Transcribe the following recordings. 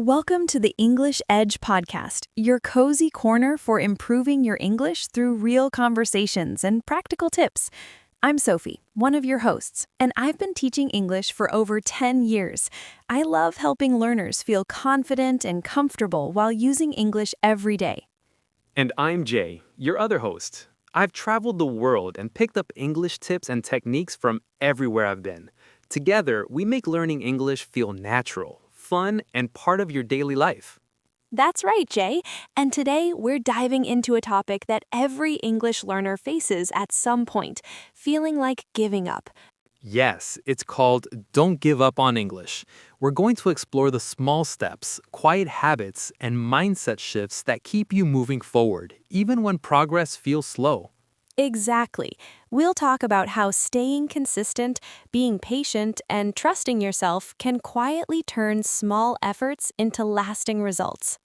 Welcome to the English Edge podcast, your cozy corner for improving your English through real conversations and practical tips. I'm Sophie, one of your hosts, and I've been teaching English for over 10 years. I love helping learners feel confident and comfortable while using English every day. And I'm Jay, your other host. I've traveled the world and picked up English tips and techniques from everywhere I've been. Together, we make learning English feel natural, fun, and part of your daily life. That's right, Jay. And today we're diving into a topic that every English learner faces at some point, feeling like giving up. Yes, it's called Don't Give Up on English. We're going to explore the small steps, quiet habits, and mindset shifts that keep you moving forward, even when progress feels slow. Exactly. We'll talk about how staying consistent, being patient, and trusting yourself can quietly turn small efforts into lasting results.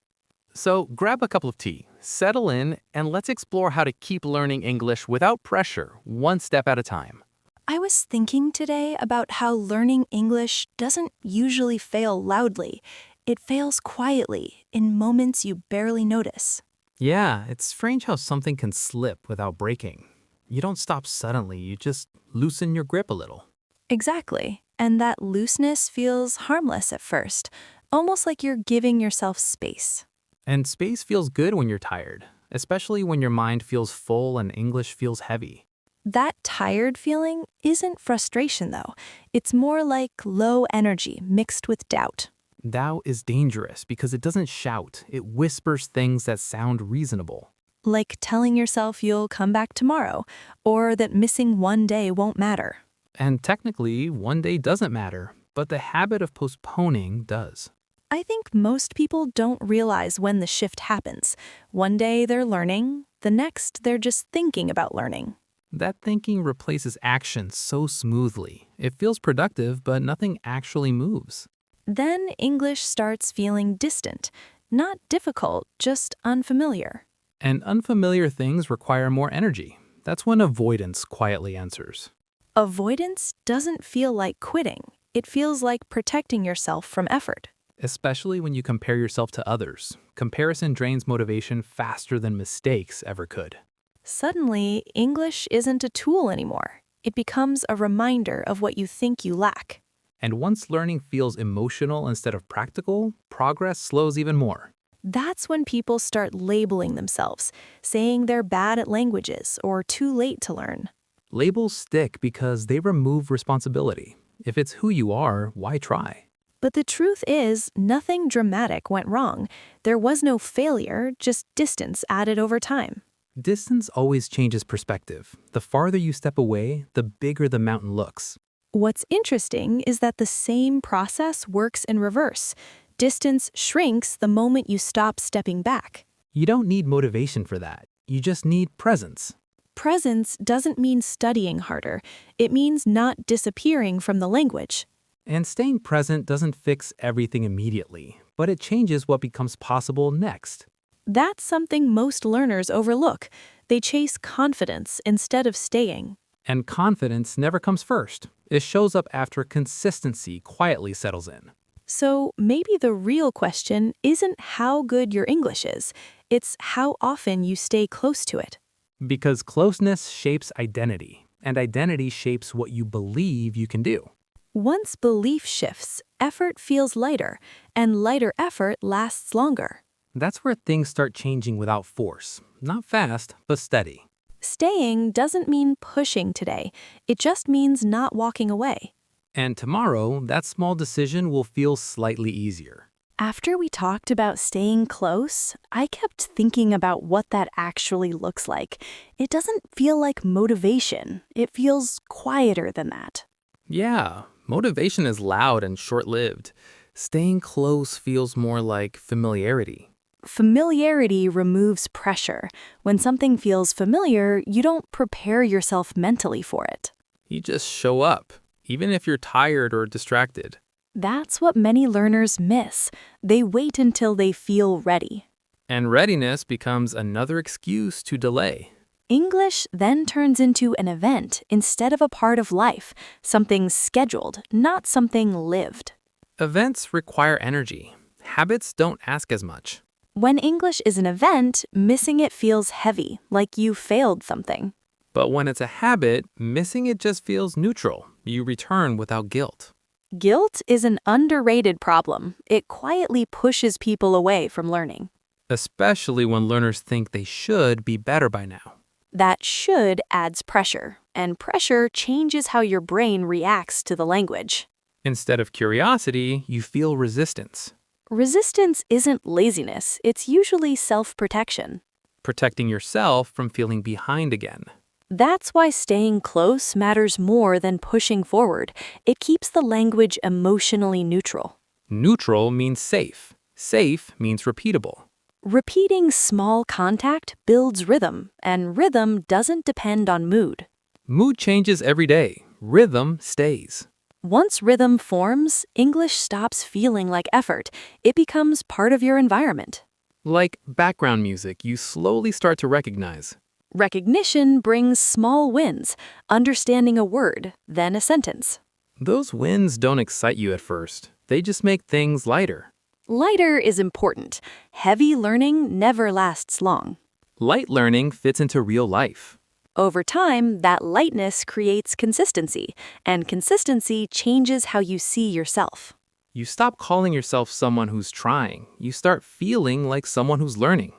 So grab a cup of tea, settle in, and let's explore how to keep learning English without pressure, one step at a time. I was thinking today about how learning English doesn't usually fail loudly. It fails quietly, in moments you barely notice. Yeah, it's strange how something can slip without breaking. You don't stop suddenly, you just loosen your grip a little. Exactly. And that looseness feels harmless at first, almost like you're giving yourself space. And space feels good when you're tired, especially when your mind feels full and English feels heavy. That tired feeling isn't frustration, though. It's more like low energy mixed with doubt. Doubt is dangerous because it doesn't shout, it whispers things that sound reasonable. Like telling yourself you'll come back tomorrow, or that missing one day won't matter. And technically, one day doesn't matter, but the habit of postponing does. I think most people don't realize when the shift happens. One day they're learning, the next they're just thinking about learning. That thinking replaces action so smoothly. It feels productive, but nothing actually moves. Then English starts feeling distant, not difficult, just unfamiliar. And unfamiliar things require more energy. That's when avoidance quietly enters. Avoidance doesn't feel like quitting. It feels like protecting yourself from effort. Especially when you compare yourself to others. Comparison drains motivation faster than mistakes ever could. Suddenly, English isn't a tool anymore. It becomes a reminder of what you think you lack. And once learning feels emotional instead of practical, progress slows even more. That's when people start labeling themselves, saying they're bad at languages or too late to learn. Labels stick because they remove responsibility. If it's who you are, why try? But the truth is, nothing dramatic went wrong. There was no failure, just distance added over time. Distance always changes perspective. The farther you step away, the bigger the mountain looks. What's interesting is that the same process works in reverse. Distance shrinks the moment you stop stepping back. You don't need motivation for that. You just need presence. Presence doesn't mean studying harder. It means not disappearing from the language. And staying present doesn't fix everything immediately, but it changes what becomes possible next. That's something most learners overlook. They chase confidence instead of staying. And confidence never comes first. It shows up after consistency quietly settles in. So maybe the real question isn't how good your English is. It's how often you stay close to it. Because closeness shapes identity, and identity shapes what you believe you can do. Once belief shifts, effort feels lighter, and lighter effort lasts longer. That's where things start changing without force. Not fast, but steady. Staying doesn't mean pushing today. It just means not walking away. And tomorrow, that small decision will feel slightly easier. After we talked about staying close, I kept thinking about what that actually looks like. It doesn't feel like motivation. It feels quieter than that. Yeah, motivation is loud and short-lived. Staying close feels more like familiarity. Familiarity removes pressure. When something feels familiar, you don't prepare yourself mentally for it. You just show up, even if you're tired or distracted. That's what many learners miss. They wait until they feel ready. And readiness becomes another excuse to delay. English then turns into an event instead of a part of life, something scheduled, not something lived. Events require energy. Habits don't ask as much. When English is an event, missing it feels heavy, like you failed something. But when it's a habit, missing it just feels neutral. You return without guilt. Guilt is an underrated problem. It quietly pushes people away from learning. Especially when learners think they should be better by now. That should adds pressure, and pressure changes how your brain reacts to the language. Instead of curiosity, you feel resistance. Resistance isn't laziness, it's usually self-protection. Protecting yourself from feeling behind again. That's why staying close matters more than pushing forward. It keeps the language emotionally neutral. Neutral means safe. Safe means repeatable. Repeating small contact builds rhythm, and rhythm doesn't depend on mood. Mood changes every day. Rhythm stays. Once rhythm forms, English stops feeling like effort. It becomes part of your environment. Like background music, you slowly start to recognize. Recognition brings small wins, understanding a word, then a sentence. Those wins don't excite you at first. They just make things lighter. Lighter is important. Heavy learning never lasts long. Light learning fits into real life. Over time, that lightness creates consistency, and consistency changes how you see yourself. You stop calling yourself someone who's trying. You start feeling like someone who's learning.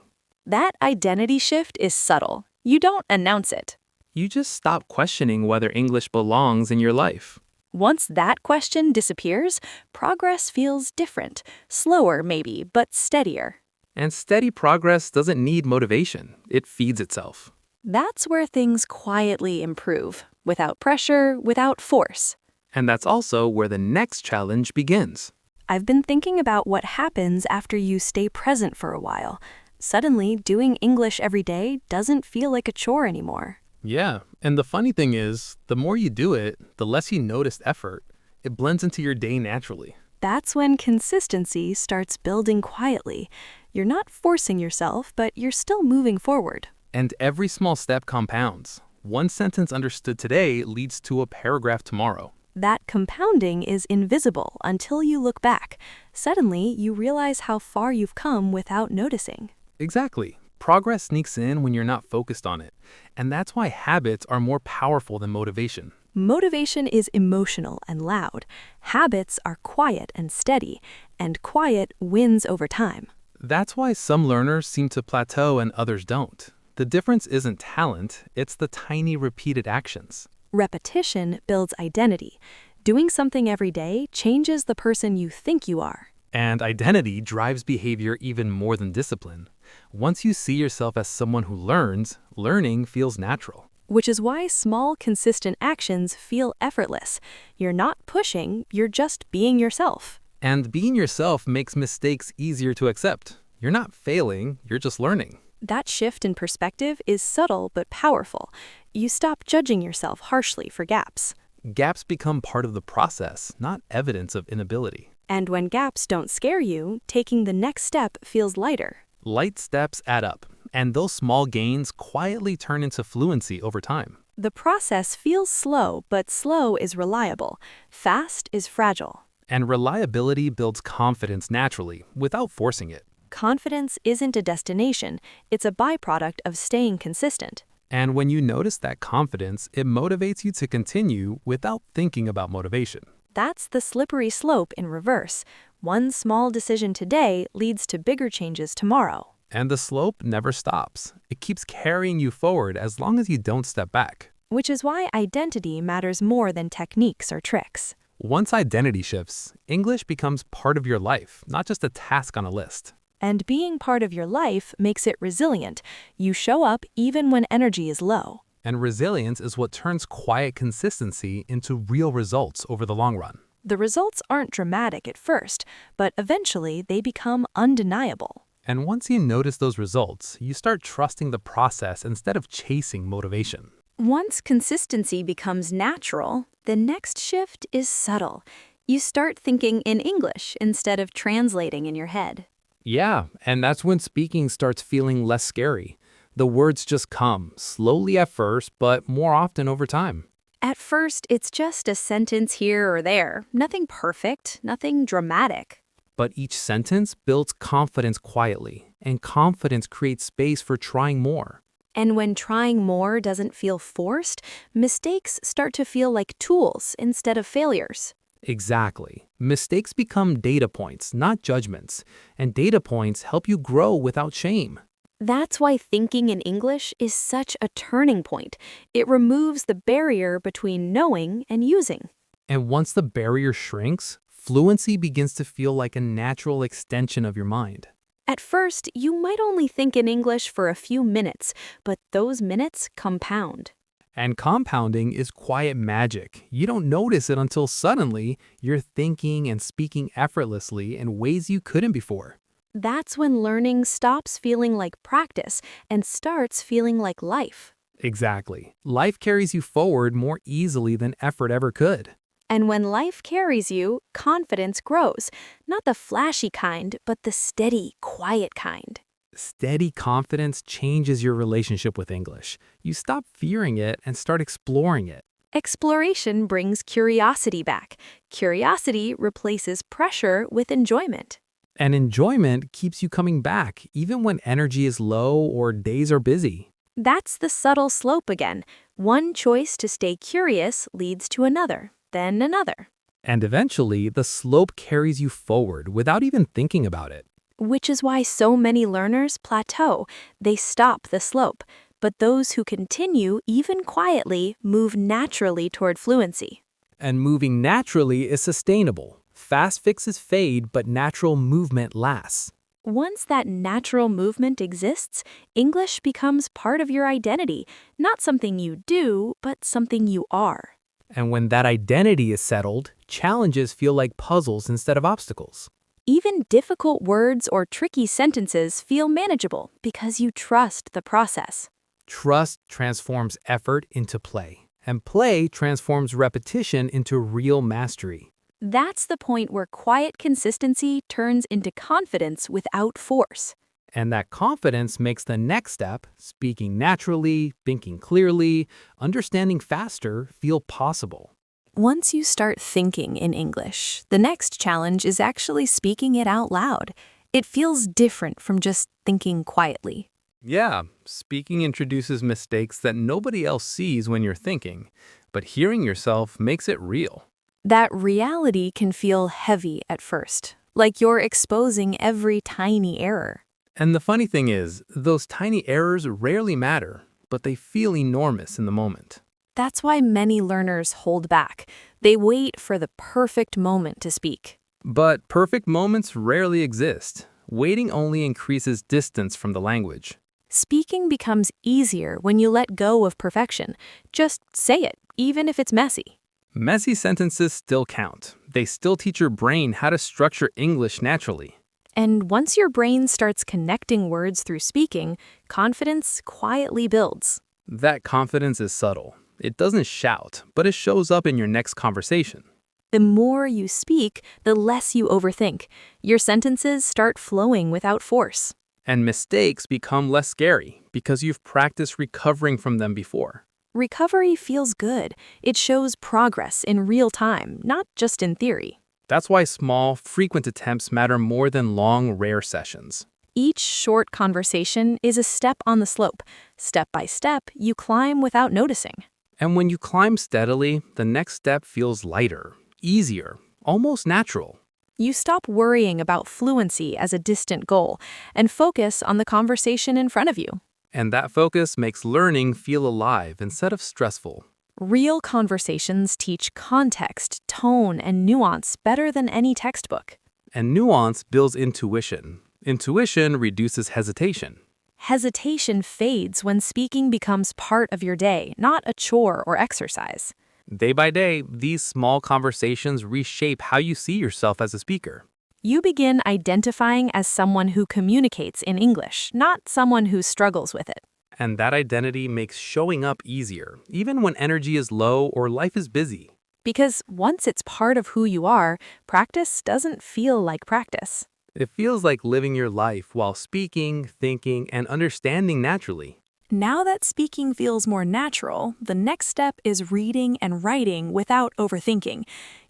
That identity shift is subtle. You don't announce it. You just stop questioning whether English belongs in your life. Once that question disappears, progress feels different, slower maybe, but steadier. And steady progress doesn't need motivation. It feeds itself. That's where things quietly improve, without pressure, without force. And that's also where the next challenge begins. I've been thinking about what happens after you stay present for a while. Suddenly, doing English every day doesn't feel like a chore anymore. Yeah, and the funny thing is, the more you do it, the less you notice effort. It blends into your day naturally. That's when consistency starts building quietly. You're not forcing yourself, but you're still moving forward. And every small step compounds. One sentence understood today leads to a paragraph tomorrow. That compounding is invisible until you look back. Suddenly, you realize how far you've come without noticing. Exactly. Progress sneaks in when you're not focused on it. And that's why habits are more powerful than motivation. Motivation is emotional and loud. Habits are quiet and steady, and quiet wins over time. That's why some learners seem to plateau and others don't. The difference isn't talent, it's the tiny repeated actions. Repetition builds identity. Doing something every day changes the person you think you are. And identity drives behavior even more than discipline. Once you see yourself as someone who learns, learning feels natural. Which is why small, consistent actions feel effortless. You're not pushing, you're just being yourself. And being yourself makes mistakes easier to accept. You're not failing, you're just learning. That shift in perspective is subtle but powerful. You stop judging yourself harshly for gaps. Gaps become part of the process, not evidence of inability. And when gaps don't scare you, taking the next step feels lighter. Light steps add up, and those small gains quietly turn into fluency over time. The process feels slow, but slow is reliable. Fast is fragile. And reliability builds confidence naturally, without forcing it. Confidence isn't a destination, it's a byproduct of staying consistent. And when you notice that confidence, it motivates you to continue without thinking about motivation. That's the slippery slope in reverse. One small decision today leads to bigger changes tomorrow. And the slope never stops. It keeps carrying you forward as long as you don't step back. Which is why identity matters more than techniques or tricks. Once identity shifts, English becomes part of your life, not just a task on a list. And being part of your life makes it resilient. You show up even when energy is low. And resilience is what turns quiet consistency into real results over the long run. The results aren't dramatic at first, but eventually they become undeniable. And once you notice those results, you start trusting the process instead of chasing motivation. Once consistency becomes natural, the next shift is subtle. You start thinking in English instead of translating in your head. Yeah, and that's when speaking starts feeling less scary. The words just come, slowly at first, but more often over time. At first, it's just a sentence here or there. Nothing perfect, nothing dramatic. But each sentence builds confidence quietly, and confidence creates space for trying more. And when trying more doesn't feel forced, mistakes start to feel like tools instead of failures. Exactly. Mistakes become data points, not judgments, and data points help you grow without shame. That's why thinking in English is such a turning point. It removes the barrier between knowing and using. And once the barrier shrinks, fluency begins to feel like a natural extension of your mind. At first, you might only think in English for a few minutes, but those minutes compound. And compounding is quiet magic. You don't notice it until suddenly you're thinking and speaking effortlessly in ways you couldn't before. That's when learning stops feeling like practice and starts feeling like life. Exactly. Life carries you forward more easily than effort ever could. And when life carries you, confidence grows. Not the flashy kind, but the steady, quiet kind. Steady confidence changes your relationship with English. You stop fearing it and start exploring it. Exploration brings curiosity back. Curiosity replaces pressure with enjoyment. And enjoyment keeps you coming back, even when energy is low or days are busy. That's the subtle slope again. One choice to stay curious leads to another, then another. And eventually, the slope carries you forward without even thinking about it. Which is why so many learners plateau. They stop the slope. But those who continue, even quietly, move naturally toward fluency. And moving naturally is sustainable. Fast fixes fade, but natural movement lasts. Once that natural movement exists, English becomes part of your identity, not something you do, but something you are. And when that identity is settled, challenges feel like puzzles instead of obstacles. Even difficult words or tricky sentences feel manageable because you trust the process. Trust transforms effort into play, and play transforms repetition into real mastery. That's the point where quiet consistency turns into confidence without force. And that confidence makes the next step, speaking naturally, thinking clearly, understanding faster, feel possible. Once you start thinking in English, the next challenge is actually speaking it out loud. It feels different from just thinking quietly. Yeah, speaking introduces mistakes that nobody else sees when you're thinking, but hearing yourself makes it real. That reality can feel heavy at first, like you're exposing every tiny error. And the funny thing is, those tiny errors rarely matter, but they feel enormous in the moment. That's why many learners hold back. They wait for the perfect moment to speak. But perfect moments rarely exist. Waiting only increases distance from the language. Speaking becomes easier when you let go of perfection. Just say it, even if it's messy. Messy sentences still count. They still teach your brain how to structure English naturally. And once your brain starts connecting words through speaking, confidence quietly builds. That confidence is subtle. It doesn't shout, but it shows up in your next conversation. The more you speak, the less you overthink. Your sentences start flowing without force. And mistakes become less scary because you've practiced recovering from them before. Recovery feels good. It shows progress in real time, not just in theory. That's why small, frequent attempts matter more than long, rare sessions. Each short conversation is a step on the slope. Step by step, you climb without noticing. And when you climb steadily, the next step feels lighter, easier, almost natural. You stop worrying about fluency as a distant goal and focus on the conversation in front of you. And that focus makes learning feel alive instead of stressful. Real conversations teach context, tone, and nuance better than any textbook. And nuance builds intuition. Intuition reduces hesitation. Hesitation fades when speaking becomes part of your day, not a chore or exercise. Day by day, these small conversations reshape how you see yourself as a speaker. You begin identifying as someone who communicates in English, not someone who struggles with it. And that identity makes showing up easier, even when energy is low or life is busy. Because once it's part of who you are, practice doesn't feel like practice. It feels like living your life while speaking, thinking, and understanding naturally. Now that speaking feels more natural, the next step is reading and writing without overthinking.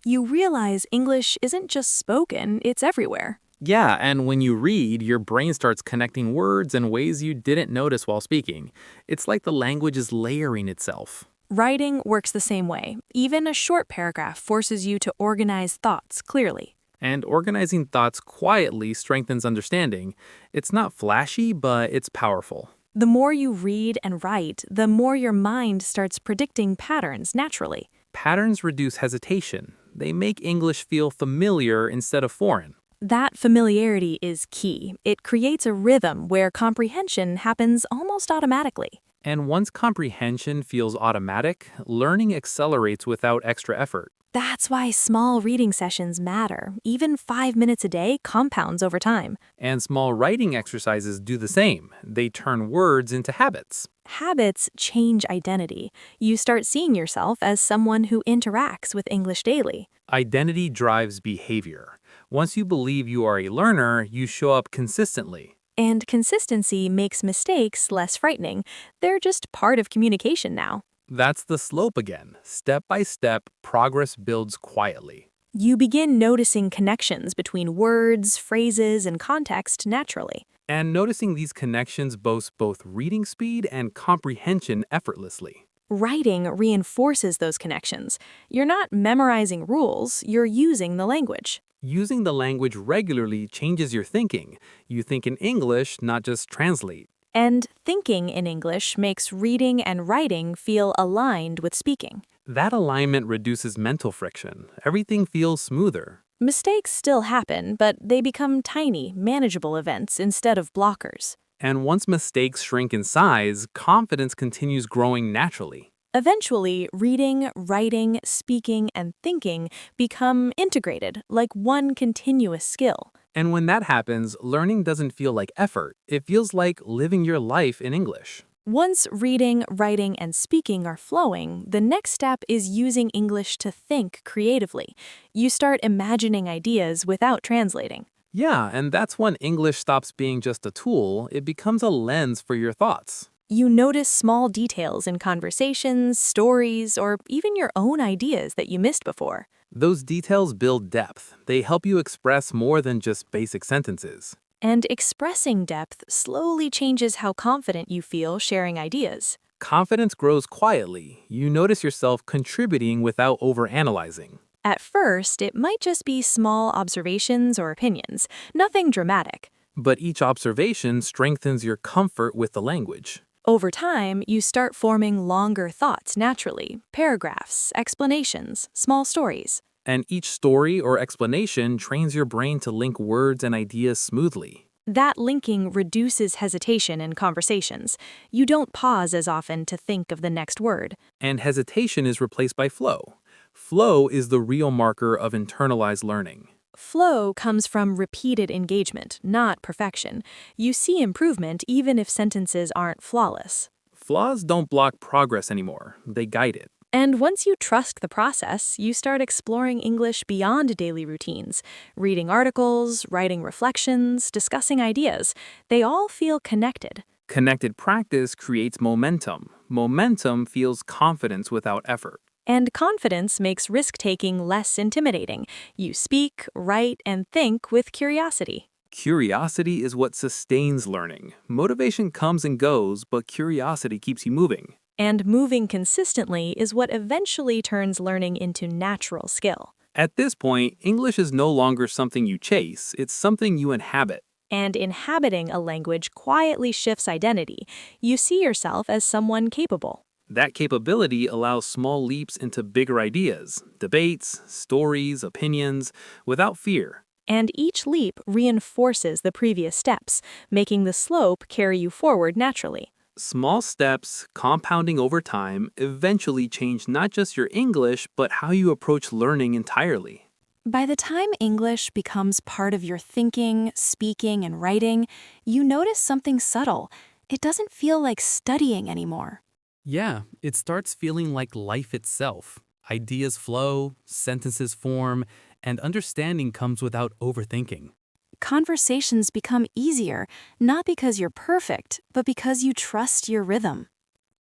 You realize English isn't just spoken, it's everywhere. Yeah, and when you read, your brain starts connecting words in ways you didn't notice while speaking. It's like the language is layering itself. Writing works the same way. Even a short paragraph forces you to organize thoughts clearly. And organizing thoughts quietly strengthens understanding. It's not flashy, but it's powerful. The more you read and write, the more your mind starts predicting patterns naturally. Patterns reduce hesitation. They make English feel familiar instead of foreign. That familiarity is key. It creates a rhythm where comprehension happens almost automatically. And once comprehension feels automatic, learning accelerates without extra effort. That's why small reading sessions matter. Even 5 minutes a day compounds over time. And small writing exercises do the same. They turn words into habits. Habits change identity. You start seeing yourself as someone who interacts with English daily. Identity drives behavior. Once you believe you are a learner, you show up consistently. And consistency makes mistakes less frightening. They're just part of communication now. That's the slope again. Step by step, progress builds quietly. You begin noticing connections between words, phrases, and context naturally. And noticing these connections boasts both reading speed and comprehension effortlessly. Writing reinforces those connections. You're not memorizing rules, you're using the language. Using the language regularly changes your thinking. You think in English, not just translate. And thinking in English makes reading and writing feel aligned with speaking. That alignment reduces mental friction. Everything feels smoother. Mistakes still happen, but they become tiny, manageable events instead of blockers. And once mistakes shrink in size, confidence continues growing naturally. Eventually, reading, writing, speaking, and thinking become integrated, like one continuous skill. And when that happens, learning doesn't feel like effort. It feels like living your life in English. Once reading, writing, and speaking are flowing, the next step is using English to think creatively. You start imagining ideas without translating. Yeah, and that's when English stops being just a tool, it becomes a lens for your thoughts. You notice small details in conversations, stories, or even your own ideas that you missed before. Those details build depth. They help you express more than just basic sentences. And expressing depth slowly changes how confident you feel sharing ideas. Confidence grows quietly. You notice yourself contributing without overanalyzing. At first, it might just be small observations or opinions, nothing dramatic. But each observation strengthens your comfort with the language. Over time, you start forming longer thoughts naturally, paragraphs, explanations, small stories. And each story or explanation trains your brain to link words and ideas smoothly. That linking reduces hesitation in conversations. You don't pause as often to think of the next word. And hesitation is replaced by flow. Flow is the real marker of internalized learning. Flow comes from repeated engagement, not perfection. You see improvement even if sentences aren't flawless. Flaws don't block progress anymore, they guide it. And once you trust the process, you start exploring English beyond daily routines. Reading articles, writing reflections, discussing ideas. They all feel connected. Connected practice creates momentum. Momentum fuels confidence without effort. And confidence makes risk-taking less intimidating. You speak, write, and think with curiosity. Curiosity is what sustains learning. Motivation comes and goes, but curiosity keeps you moving. And moving consistently is what eventually turns learning into natural skill. At this point, English is no longer something you chase, it's something you inhabit. And inhabiting a language quietly shifts identity. You see yourself as someone capable. That capability allows small leaps into bigger ideas, debates, stories, opinions, without fear. And each leap reinforces the previous steps, making the slope carry you forward naturally. Small steps, compounding over time, eventually change not just your English, but how you approach learning entirely. By the time English becomes part of your thinking, speaking, and writing, you notice something subtle. It doesn't feel like studying anymore. Yeah, it starts feeling like life itself. Ideas flow, sentences form, and understanding comes without overthinking. Conversations become easier, not because you're perfect, but because you trust your rhythm.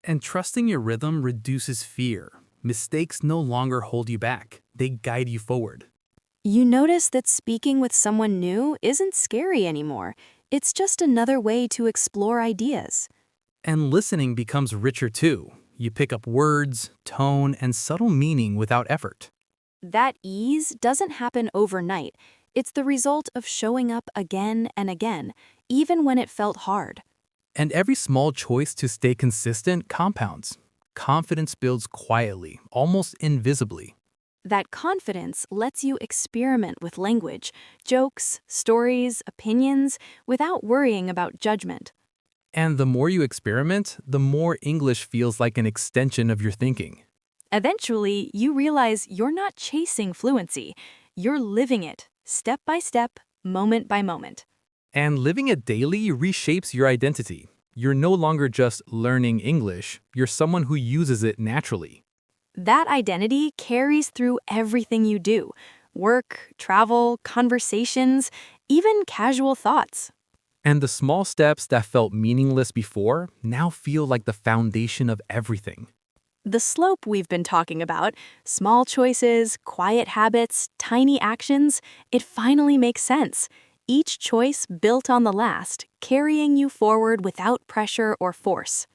And trusting your rhythm reduces fear. Mistakes no longer hold you back. they guide you forward. You notice that speaking with someone new isn't scary anymore. It's just another way to explore ideas. And listening becomes richer too. You pick up words, tone, and subtle meaning without effort. That ease doesn't happen overnight. It's the result of showing up again and again, even when it felt hard. And every small choice to stay consistent compounds. Confidence builds quietly, almost invisibly. That confidence lets you experiment with language, jokes, stories, opinions, without worrying about judgment. And the more you experiment, the more English feels like an extension of your thinking. Eventually, you realize you're not chasing fluency. You're living it, step by step, moment by moment. And living it daily reshapes your identity. You're no longer just learning English, you're someone who uses it naturally. That identity carries through everything you do: work, travel, conversations, even casual thoughts. And the small steps that felt meaningless before now feel like the foundation of everything. The slope we've been talking about, small choices, quiet habits, tiny actions, it finally makes sense. Each choice built on the last, carrying you forward without pressure or force.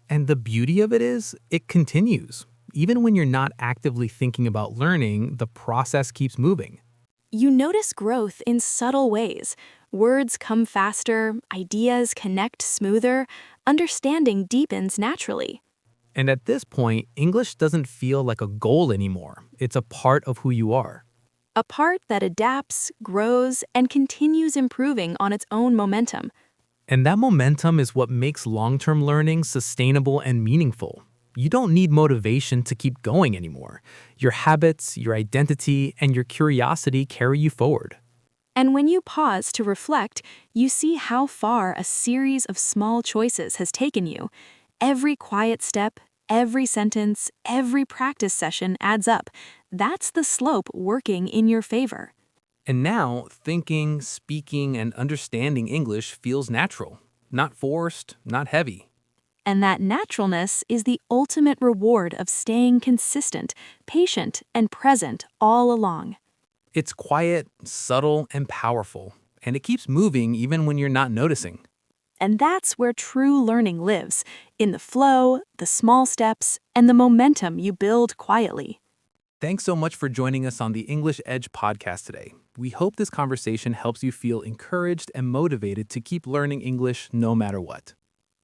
And the beauty of it is, it continues. Even when you're not actively thinking about learning, the process keeps moving. You notice growth in subtle ways. Words come faster, ideas connect smoother, understanding deepens naturally. And at this point, English doesn't feel like a goal anymore. It's a part of who you are. A part that adapts, grows, and continues improving on its own momentum. And that momentum is what makes long-term learning sustainable and meaningful. You don't need motivation to keep going anymore. Your habits, your identity, and your curiosity carry you forward. And when you pause to reflect, you see how far a series of small choices has taken you. Every quiet step, every sentence, every practice session adds up. That's the slope working in your favor. And now, thinking, speaking, and understanding English feels natural. Not forced, not heavy. And that naturalness is the ultimate reward of staying consistent, patient, and present all along. It's quiet, subtle, and powerful. And it keeps moving even when you're not noticing. And that's where true learning lives, in the flow, the small steps, and the momentum you build quietly. Thanks so much for joining us on the English Edge podcast today. We hope this conversation helps you feel encouraged and motivated to keep learning English no matter what.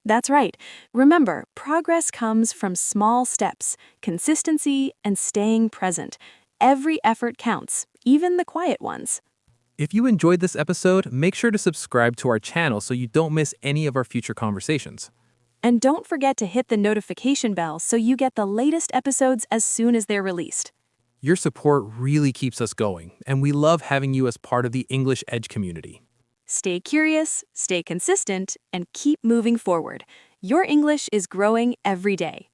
That's right. Remember, progress comes from small steps, consistency, and staying present. Every effort counts, even the quiet ones. If you enjoyed this episode, make sure to subscribe to our channel so you don't miss any of our future conversations. And don't forget to hit the notification bell so you get the latest episodes as soon as they're released. Your support really keeps us going, and we love having you as part of the English Edge community. Stay curious, stay consistent, and keep moving forward. Your English is growing every day.